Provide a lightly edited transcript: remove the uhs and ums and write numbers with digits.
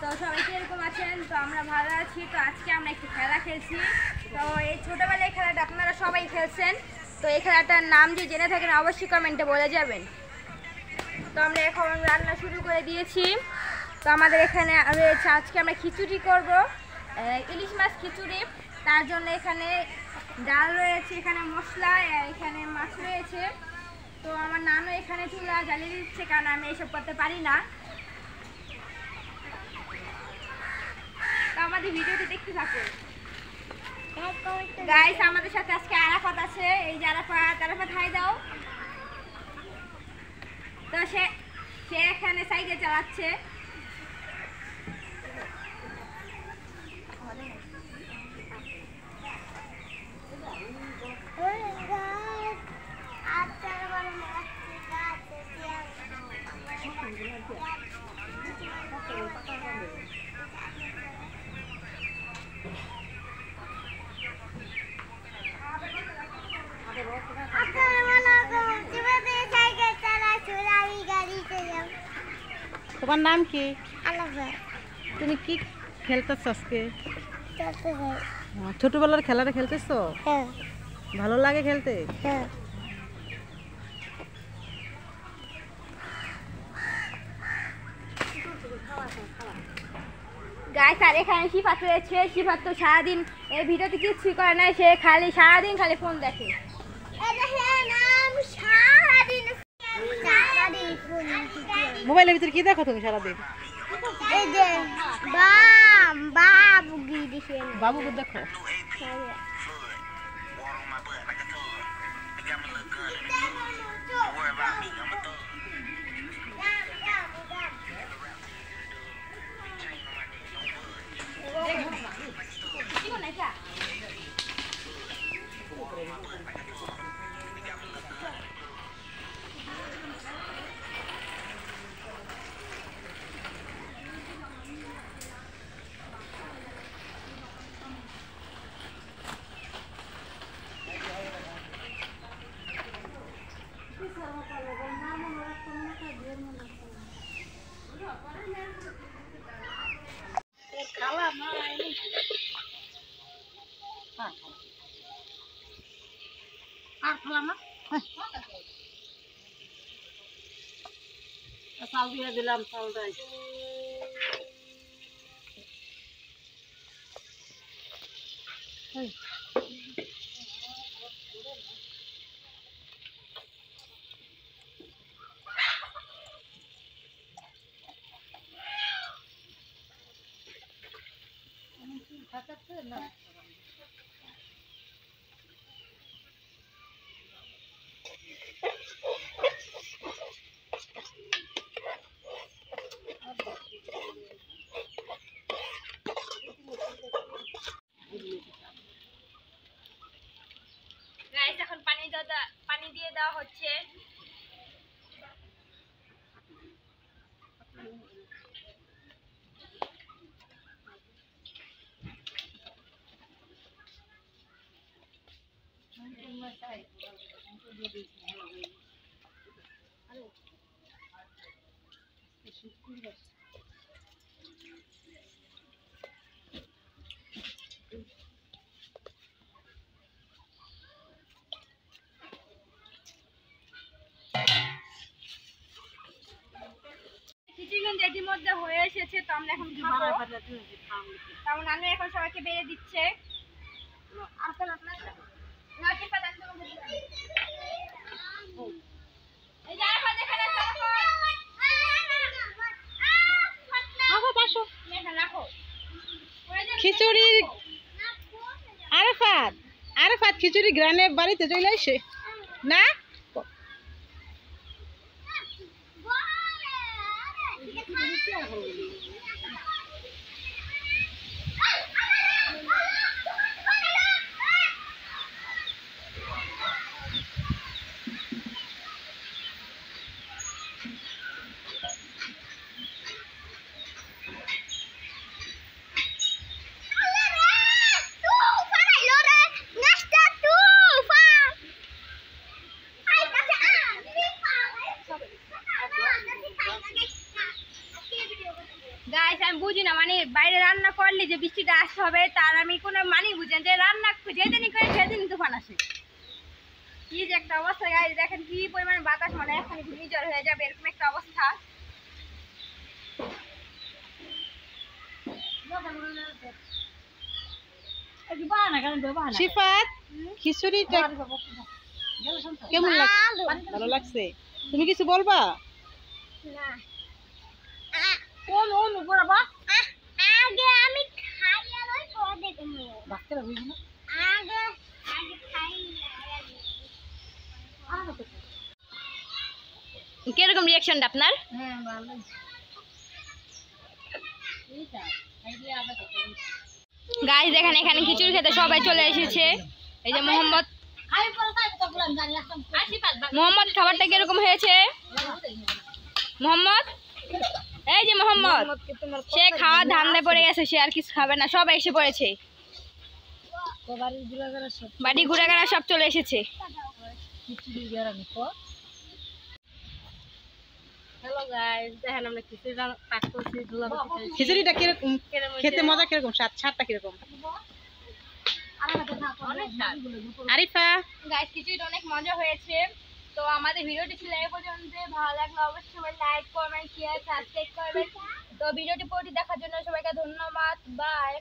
তো সবাই কিরকম আছেন? তো আমরা ভালো আছি। তো আজকে আমরা একটু খেলা খেলছি। তো এই ছোটোবেলায় খেলাটা আপনারা সবাই খেলছেন। তো এই খেলাটার নাম যদি জেনে থাকেন অবশ্যই কমেন্টে বলে যাবেন। তো আমরা এখন রান্না শুরু করে দিয়েছি। তো আমাদের এখানে রয়েছে আজকে আমরা খিচুড়ি করব, ইলিশ মাছ খিচুড়ি। তার জন্য এখানে ডাল রয়েছে, এখানে মশলা, এখানে মাছ রয়েছে। তো আমার নানু এখানে চুলা জ্বালিয়ে দিচ্ছে, কারণ আমি এসব করতে পারি না। তো আমাদের ভিডিওটি দেখতে থাকুন গাইস। আমাদের সাথে আজকে আরাফাত আছে। এই যে আরাফাত হাই দাও। তো সে এখানে সাইকেল চালাচ্ছে। তোমার নাম কি? তুমি কি খেলতেছ আজকে? ছোটবেলার খেলাটা খেলতেছো? ভালো লাগে খেলতে? গাইস আর এখানে শিফাত রয়েছে। শিফাত তো সারাদিন এই ভিডিওতে কিছুই করে না, সে সারাদিন খালি ফোন দেখে। মোবাইলের ভিতরে কি দেখো তুমি সারাদিন? বাবু দেখো। চাল দিয়ে দিলাম, চালটাই না। গাইস এখন পানি দিয়ে দেওয়া হচ্ছে। রেডির মধ্যে হয়ে এসেছে। তো আমরা এখন খাবো। নানু এখন সবাইকে বেড়ে দিচ্ছে। খিচুড়ি আরাফাত খিচুড়ি গ্রানে বাড়িতে চলে আসে না। গাইস আমি বুঝি না, মানে বাইরে রান্না করলে যে বৃষ্টিটা আসতে হবে তার আমি কোনো মানে বুঝেন যে রান্না যেদিনই করে সেদিনই তুফান আসে। কি যে একটা অবস্থা গাইস, দেখেন কি পরিমাণে বাতাস, মানে এখন ঘূর্ণিঝড় হয়ে যাবে এরকম একটা অবস্থা। সিফাত, খিচুড়িটা কেমন লাগছে? ভালো লাগছে? তুমি কিছু বলবা? আগে আমি খাই আর ওই পরে দেখবো। বাচ্চারা বুঝি না। আগে আগে খাই। কিরকম রিয়াকশনটা আপনার? হ্যাঁ ভালো। গাইস দেখেন এখানে খিচুড়ি খেতে সবাই চলে এসেছে। এই যে মোহাম্মদ খাবারটা কিরকম হয়েছে? মোহাম্মদ, এই যে মোহাম্মদ, সে খাওয়া ধান্দায় পড়ে গেছে, সে আর কিছু খাবে না, সবাই এসে পড়েছে, বাড়ি ঘুরাঘুরা সব চলে এসেছে। হ্যালো গাইস, দেখেন আমরা খিচুড়ি পাক করছি। খিচুড়িটা কিরকম খেতে? মজা কিরকম? স্বাদটা কিরকম? আরিফা, গাইস খিচুড়িটা অনেক মজা হয়েছে। তো আমাদের ভিডিওটি ছিল এই পর্যন্ত। ভালো লাগলে অবশ্যই সবাই লাইক কমেন্ট শেয়ার সাবস্ক্রাইব করবেন। তো ভিডিওটি পুরোটি দেখার জন্য সবাইকে ধন্যবাদ। বাই।